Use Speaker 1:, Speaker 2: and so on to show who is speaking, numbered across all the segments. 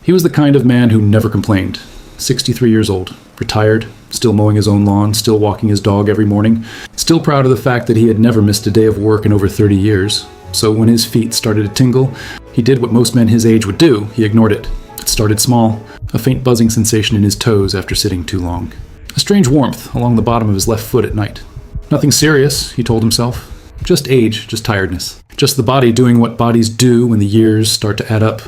Speaker 1: He was the kind of man who never complained. 63 years old, retired, still mowing his own lawn, still walking his dog every morning, still proud of the fact that he had never missed a day of work in over 30 years. So when his feet started to tingle, he did what most men his age would do. He ignored it. It started small, a faint buzzing sensation in his toes after sitting too long. A strange warmth along the bottom of his left foot at night. Nothing serious, he told himself. Just age, just tiredness. Just the body doing what bodies do when the years start to add up.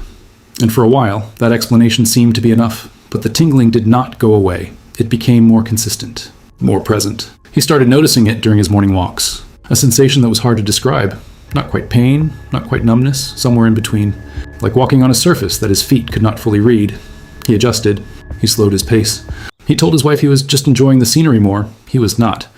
Speaker 1: And for a while, that explanation seemed to be enough. But the tingling did not go away. It became more consistent, more present. He started noticing it during his morning walks. A sensation that was hard to describe. Not quite pain, not quite numbness, somewhere in between. Like walking on a surface that his feet could not fully read. He adjusted. He slowed his pace. He told his wife he was just enjoying the scenery more. He was not.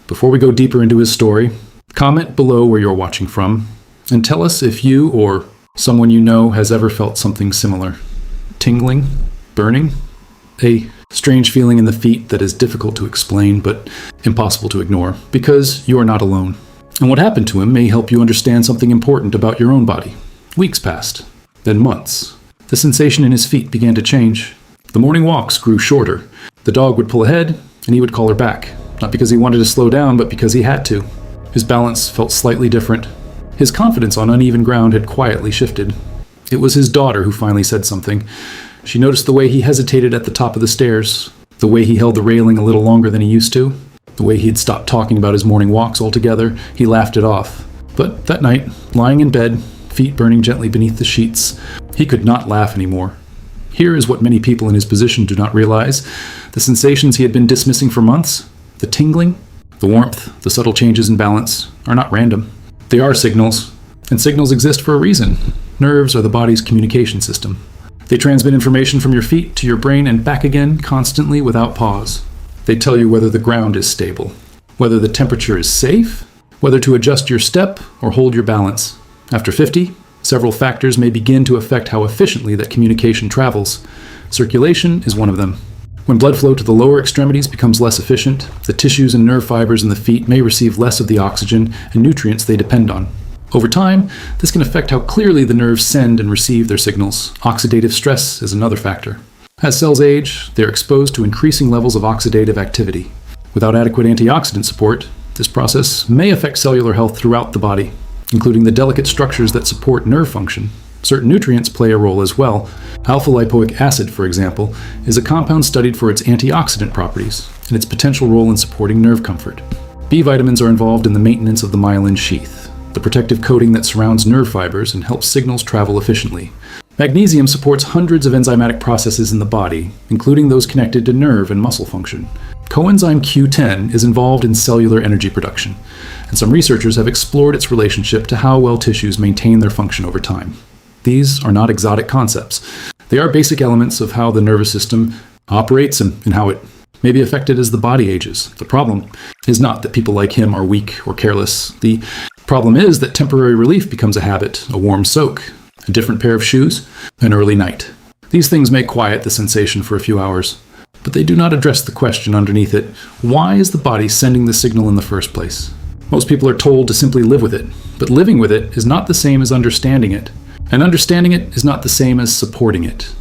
Speaker 1: Before we go deeper into his story, comment below where you're watching from, and tell us if you or someone you know has ever felt something similar. Tingling? Burning? A strange feeling in the feet that is difficult to explain, but impossible to ignore, because you are not alone. And what happened to him may help you understand something important about your own body. Weeks passed, then months. The sensation in his feet began to change. The morning walks grew shorter. The dog would pull ahead, and he would call her back. Not because he wanted to slow down, but because he had to. His balance felt slightly different. His confidence on uneven ground had quietly shifted. It was his daughter who finally said something. She noticed the way he hesitated at the top of the stairs, the way he held the railing a little longer than he used to, the way he had stopped talking about his morning walks altogether. He laughed it off. But that night, lying in bed, feet burning gently beneath the sheets, he could not laugh anymore. Here is what many people in his position do not realize. The sensations he had been dismissing for months, the tingling, the warmth, the subtle changes in balance, are not random. They are signals, and signals exist for a reason. Nerves are the body's communication system. They transmit information from your feet to your brain and back again constantly without pause. They tell you whether the ground is stable, whether the temperature is safe, whether to adjust your step or hold your balance. After 50, several factors may begin to affect how efficiently that communication travels. Circulation is one of them. When blood flow to the lower extremities becomes less efficient, the tissues and nerve fibers in the feet may receive less of the oxygen and nutrients they depend on. Over time, this can affect how clearly the nerves send and receive their signals. Oxidative stress is another factor. As cells age, they are exposed to increasing levels of oxidative activity. Without adequate antioxidant support, this process may affect cellular health throughout the body, including the delicate structures that support nerve function. Certain nutrients play a role as well. Alpha lipoic acid, for example, is a compound studied for its antioxidant properties and its potential role in supporting nerve comfort. B vitamins are involved in the maintenance of the myelin sheath, the protective coating that surrounds nerve fibers and helps signals travel efficiently. Magnesium supports hundreds of enzymatic processes in the body, including those connected to nerve and muscle function. Coenzyme Q10 is involved in cellular energy production, and some researchers have explored its relationship to how well tissues maintain their function over time. These are not exotic concepts. They are basic elements of how the nervous system operates and how it may be affected as the body ages. The problem is not that people like him are weak or careless. The problem is that temporary relief becomes a habit, a warm soak, a different pair of shoes, an early night. These things may quiet the sensation for a few hours, but they do not address the question underneath it. Why is the body sending the signal in the first place? Most people are told to simply live with it, but living with it is not the same as understanding it. And understanding it is not the same as supporting it.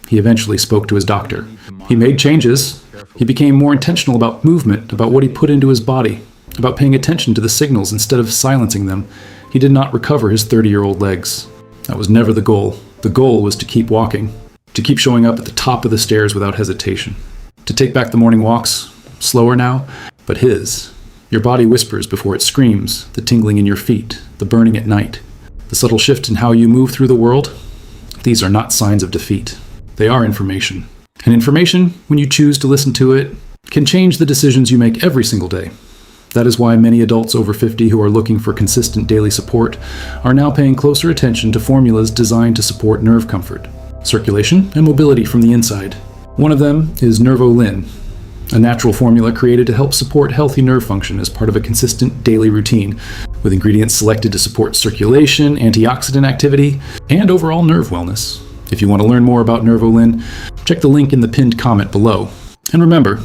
Speaker 1: He eventually spoke to his doctor. He made changes. He became more intentional about movement, about what he put into his body, about paying attention to the signals instead of silencing them. He did not recover his 30-year-old legs. That was never the goal. The goal was to keep walking, to keep showing up at the top of the stairs without hesitation, to take back the morning walks, slower now, but his. Your body whispers before it screams, the tingling in your feet, the burning at night, the subtle shift in how you move through the world. These are not signs of defeat. They are information. And information, when you choose to listen to it, can change the decisions you make every single day. That is why many adults over 50 who are looking for consistent daily support are now paying closer attention to formulas designed to support nerve comfort, circulation, and mobility from the inside. One of them is NerveWise, a natural formula created to help support healthy nerve function as part of a consistent daily routine, with ingredients selected to support circulation, antioxidant activity, and overall nerve wellness. If you want to learn more about NerveWise, check the link in the pinned comment below. And remember,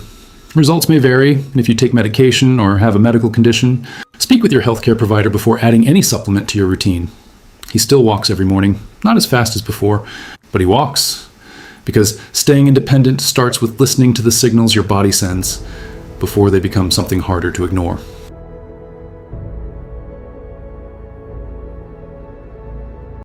Speaker 1: results may vary, and if you take medication or have a medical condition, speak with your healthcare provider before adding any supplement to your routine. He still walks every morning, not as fast as before, but he walks. because staying independent starts with listening to the signals your body sends before they become something harder to ignore.